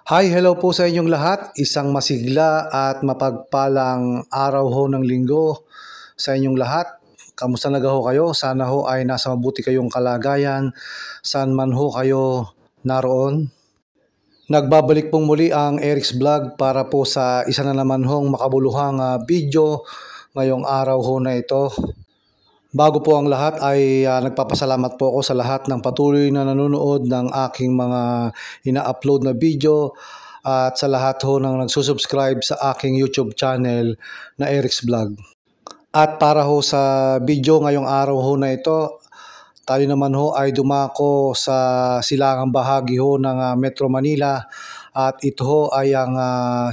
Hi, hello po sa inyong lahat. Isang masigla at mapagpalang araw ho ng linggo sa inyong lahat. Kamusta na ho kayo? Sana ho ay nasa mabuti kayong kalagayan. Saan man ho kayo naroon. Nagbabalik pong muli ang Eric's Vlog para po sa isa na naman hong makabuluhang video ngayong araw ho na ito. Bago po ang lahat ay nagpapasalamat po ako sa lahat ng patuloy na nanonood ng aking mga ina-upload na video at sa lahat ho ng nagsusubscribe sa aking YouTube channel na Eric's Vlog. At para ho sa video ngayong araw ho na ito, tayo naman ho ay dumako sa silangang bahagi ho ng Metro Manila at ito ho ay ang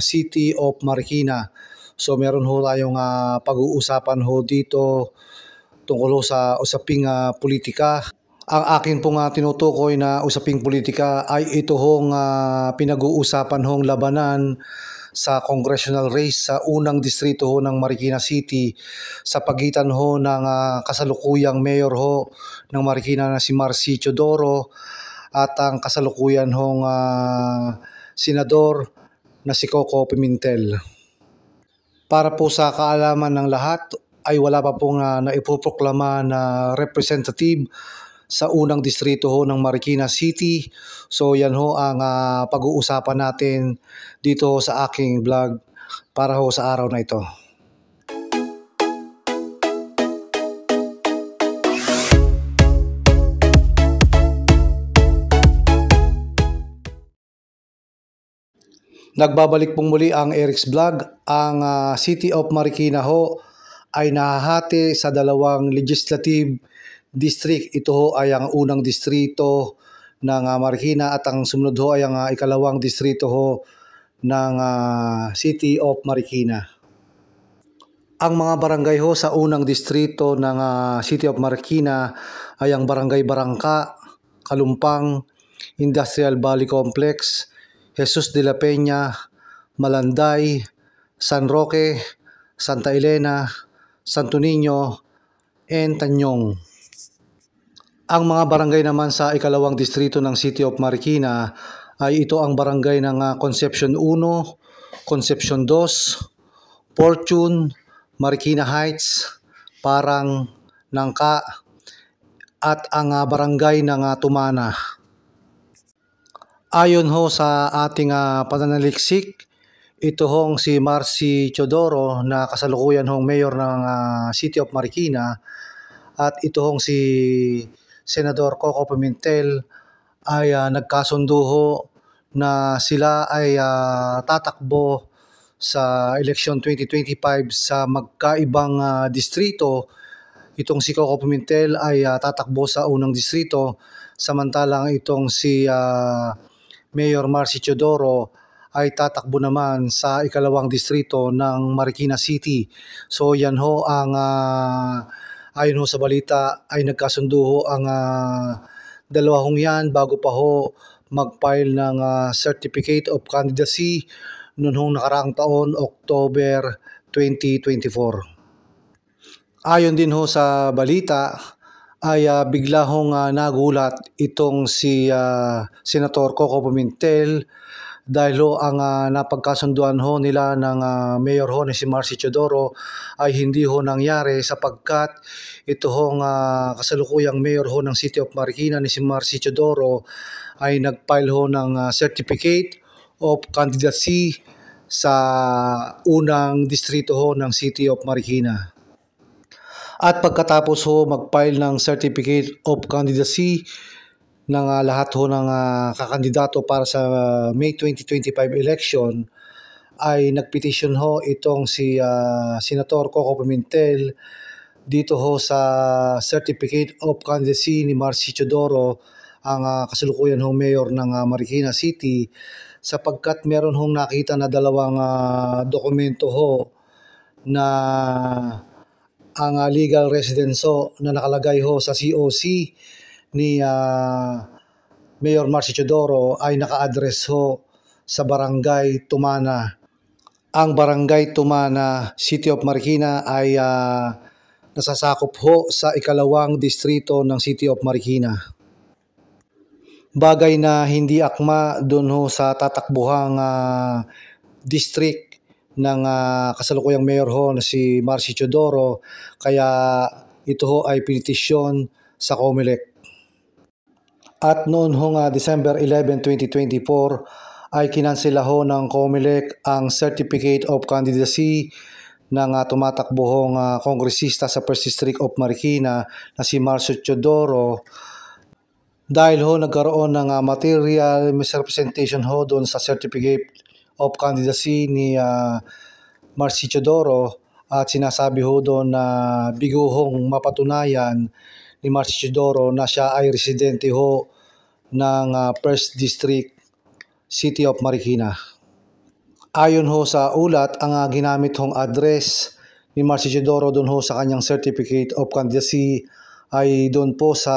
City of Marikina. So meron ho tayong pag-uusapan ho dito tungkol sa usaping politika. Ang akin pong tinutukoy na usaping politika ay ito hong pinag-uusapan hong labanan sa congressional race sa unang distrito ho ng Marikina City sa pagitan ho ng kasalukuyang mayor ho ng Marikina na si Marcy Teodoro at ang kasalukuyan hong senador na si Coco Pimentel. Para po sa kaalaman ng lahat, ay wala pa pong naipoproklama na representative sa unang distrito ho ng Marikina City. So yan ho ang pag-uusapan natin dito sa aking vlog para ho sa araw na ito. Nagbabalik pong muli ang Eric's Vlog. Ang City of Marikina ho ay nahahati sa dalawang legislative district. Ito ho ay ang unang distrito ng Marikina at ang sumunod ho ay ang ikalawang distrito ho ng City of Marikina. Ang mga barangay ho sa unang distrito ng City of Marikina ay ang Barangay Barangka, Kalumpang, Industrial Valley Complex, Jesus de la Peña, Malanday, San Roque, Santa Elena, Santo Niño, and Tanyong. Ang mga barangay naman sa ikalawang distrito ng City of Marikina ay ito ang barangay ng Concepcion 1, Concepcion 2, Fortune, Marikina Heights, Parang, Nangka, at ang barangay ng Tumana. Ayon ho sa ating pananaliksik, ito hong si Marcy Teodoro na kasalukuyan hong mayor ng City of Marikina at ito hong si Senador Coco Pimentel ay nagkasundo ho na sila ay tatakbo sa election 2025 sa magkaibang distrito. Itong si Coco Pimentel ay tatakbo sa unang distrito samantalang itong si Mayor Marcy Teodoro ay tatakbo naman sa ikalawang distrito ng Marikina City. So yan ho ang ayon ho sa balita ay nagkasundo ho ang dalawa hong yan bago pa ho mag-file ng Certificate of Candidacy noon hong nakaraang taon, October 2024. Ayon din ho sa balita ay bigla hong nagulat itong si Senator Coco Pimentel dahil ho ang napagkasunduan ho nila ng mayor ho na si Marcy Teodoro ay hindi ho nangyari sapagkat ito hong kasalukuyang mayor ho ng City of Marikina ni si Marcy Teodoro ay nag-file ho ng Certificate of Candidacy sa unang distrito ho ng City of Marikina. At pagkatapos ho mag-file ng Certificate of Candidacy ng lahat ho ng kakandidato para sa May 2025 election ay nagpetisyon ho itong si Senator Coco Pimentel dito ho sa Certificate of Candidacy ni Marcy Teodoro, ang kasalukuyan hong mayor ng Marikina City, sapagkat meron hong nakita na dalawang dokumento ho na ang legal residence ho na nakalagay ho sa COC ni Mayor Marcy Teodoro ay naka-address ho sa Barangay Tumana. Ang Barangay Tumana, City of Marikina ay nasasakop ho sa ikalawang distrito ng City of Marikina. Bagay na hindi akma doon ho sa tatakbuhang district ng kasalukuyang mayor ho na si Marcy Teodoro, kaya ito ho ay pinitisyon sa COMELEC. At noon ho nga December 11, 2024 ay kinansela ho ng COMELEC ang Certificate of Candidacy ng tumatakbo hong kongresista sa 1st District of Marikina na si Marcy Teodoro dahil ho nagkaroon ng material misrepresentation ho doon sa Certificate of Candidacy ni Marcy Teodoro at sinasabi ho doon na bigo hong mapatunayan ni Marcy Teodoro na siya ay residente ho ng 1st District City of Marikina. Ayon ho sa ulat, ang ginamit hong address ni Marcy Teodoro doon ho sa kanyang Certificate of Candidacy ay doon po sa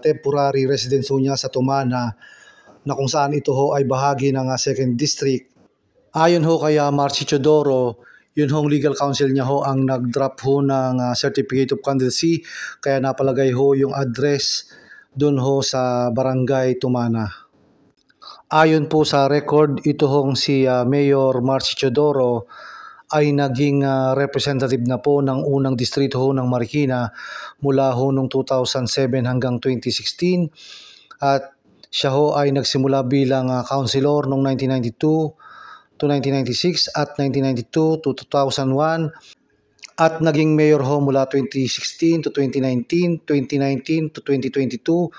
temporary residence ho niya sa Tumana na kung saan ito ho ay bahagi ng 2nd District. Ayon ho kay Marcy Teodoro, yun hong legal counsel niya ho ang nag-drop ho ng Certificate of Candidacy kaya napalagay ho yung address doon ho sa Barangay Tumana. Ayon po sa record, ito hong si Mayor Marcy Teodoro ay naging representative na po ng unang distrito ho ng Marikina mula ho noong 2007 hanggang 2016 at siya ho ay nagsimula bilang councilor noong 1992 to 1996 at 1992 to 2001 at naging mayor ho mula 2016 to 2019, 2019 to 2022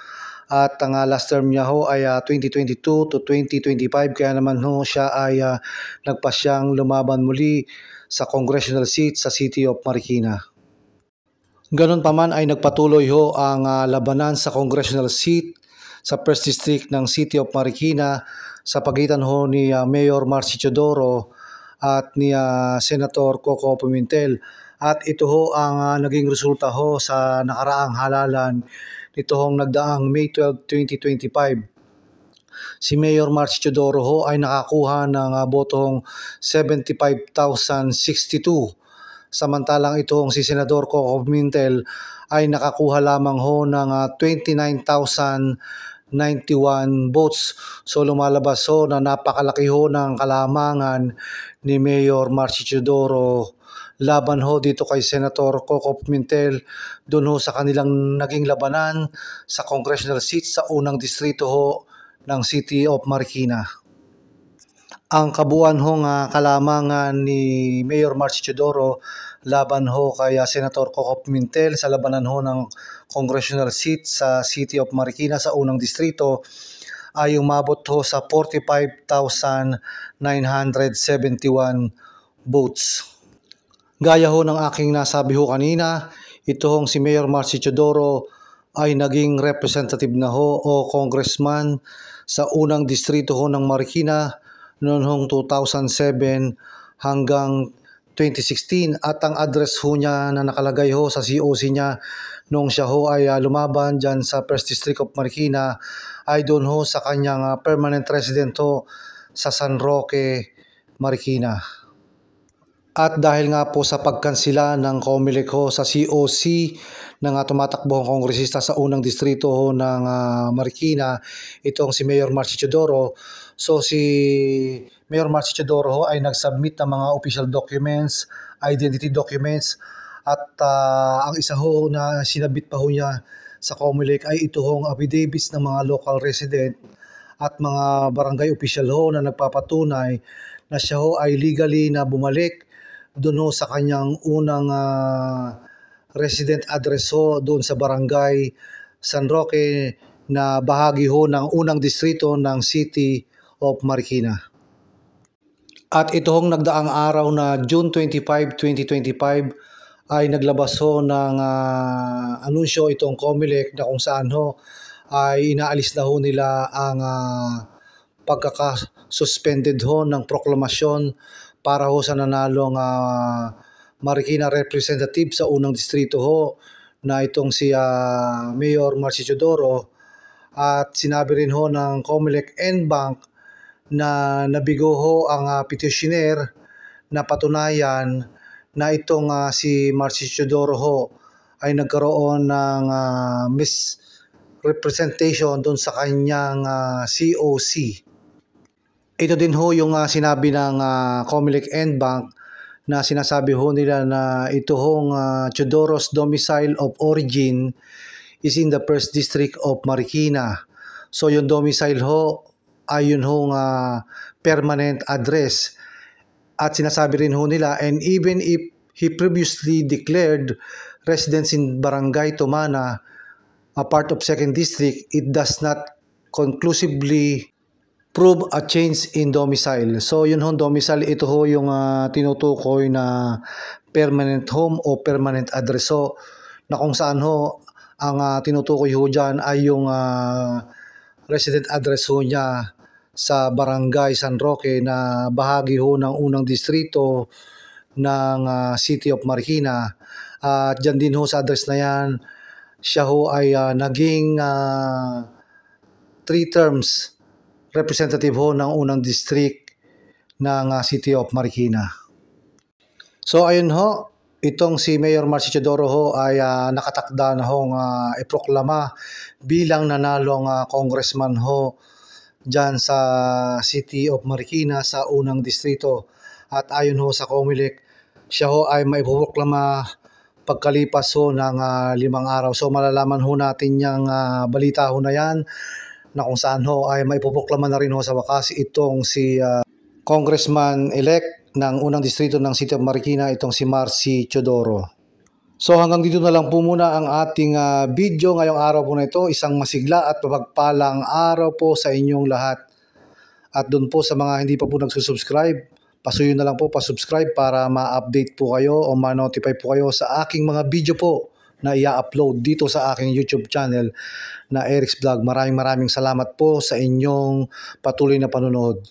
at ang last term niya ho ay 2022 to 2025 kaya naman ho siya ay nagpasyang lumaban muli sa congressional seat sa City of Marikina. Ganun pa man ay nagpatuloy ho ang labanan sa congressional seat sa 1st District ng City of Marikina sa pagitan ho ni Mayor Marcy Teodoro at ni Senator Coco Pimentel. At ito ho ang naging resulta ho sa nakaraang halalan nito hong nagdaang May 12, 2025. Si Mayor Marcy Teodoro ho ay nakakuha ng botong 75,062. Samantalang itong si Senador Coco Pimentel ay nakakuha lamang ho ng 29,091 votes. So lumalabas ho na napakalaki ho ng kalamangan ni Mayor Marcy Teodoro laban ho dito kay Senator Coco Pimentel doon ho sa kanilang naging labanan sa congressional seat sa unang distrito ho ng City of Marikina. Ang kabuuan hong kalamangan ni Mayor Marcy Teodoro laban ho kay Senator Coco Pimentel sa labanan ho ng congressional seat sa City of Marikina sa unang distrito ay umabot ho sa 45,971 votes. Gaya ho ng aking nasabi ho kanina, ito hong si Mayor Marcy Teodoro ay naging representative na ho o congressman sa unang distrito ho ng Marikina noong hong 2007 hanggang 2016 at ang address ho niya na nakalagay ho sa COC niya nung siya ho ay lumaban dyan sa 1st District of Marikina ay doon ho sa kanyang permanent resident ho sa San Roque, Marikina. At dahil nga po sa pagkansila ng COMELEC ho sa COC ng tumatakbong kongresista sa unang distrito ho ng Marikina, itong si Mayor Marcy Teodoro. So si Mayor Marcy Teodoro ho ay nag-submit ng mga official documents, identity documents at ang isa ho na sinabit pa ho niya sa COMELEC ay ito hong affidavits ng mga local resident at mga barangay official ho na nagpapatunay na siya ho ay legally na bumalik doon ho sa kanyang unang resident address ho doon sa barangay San Roque na bahagi ho ng unang distrito ng City of Marikina. At ito hong nagdaang araw na June 25, 2025 ay naglabas ho ng anunsyo itong COMELEC na kung saan ho ay inaalis na ho nila ang pagkakasuspended ho ng proklamasyon para ho sa nanalong Marikina representative sa unang distrito ho na itong si Mayor Marcy Teodoro at sinabi rin ho ng COMELEC NBank na nabigo ho ang petitioner na patunayan na itong si Marcy Teodoro ho ay nagkaroon ng representation doon sa kanyang COC. Ito din ho yung sinabi ng Comelec NBank na sinasabi ho nila na ito hong Teodoro's domicile of origin is in the 1st District of Marikina. So yung domicile ho ay yun hong permanent address. At sinasabi rin ho nila, and even if he previously declared residence in Barangay Tumana, a part of 2nd District, it does not conclusively prove a change in domicile. So yun ho, domicile, ito ho yung tinutukoy na permanent home o permanent address. So na kung saan ho, ang tinutukoy ho dyan ay yung resident address ho niya sa Barangay San Roque na bahagi ho ng unang distrito ng City of Marikina. At dyan din ho sa address na yan, siya ho ay naging 3 terms representative ho ng unang district ng City of Marikina. So ayun ho, itong si Mayor Marcy Teodoro ho ay nakatakda na hong iproklama bilang nanalong congressman ho dyan sa City of Marikina sa unang distrito. At ayon ho sa Comelec, siya ho ay maipoproklama pagkalipas ho ng 5 araw. So malalaman ho natin yung balita ho na yan na kung saan ho ay maipoproklama na rin ho sa wakas itong si Congressman-elect ng unang distrito ng City of Marikina, itong si Marcy Teodoro. So hanggang dito na lang po muna ang ating video ngayong araw po na ito. Isang masigla at mapagpalang araw po sa inyong lahat. At doon po sa mga hindi pa po nagsusubscribe, pasuyo na lang po pasubscribe para ma-update po kayo o ma-notify po kayo sa aking mga video po na i-upload dito sa aking YouTube channel na Eric's Vlog. Maraming salamat po sa inyong patuloy na panonood.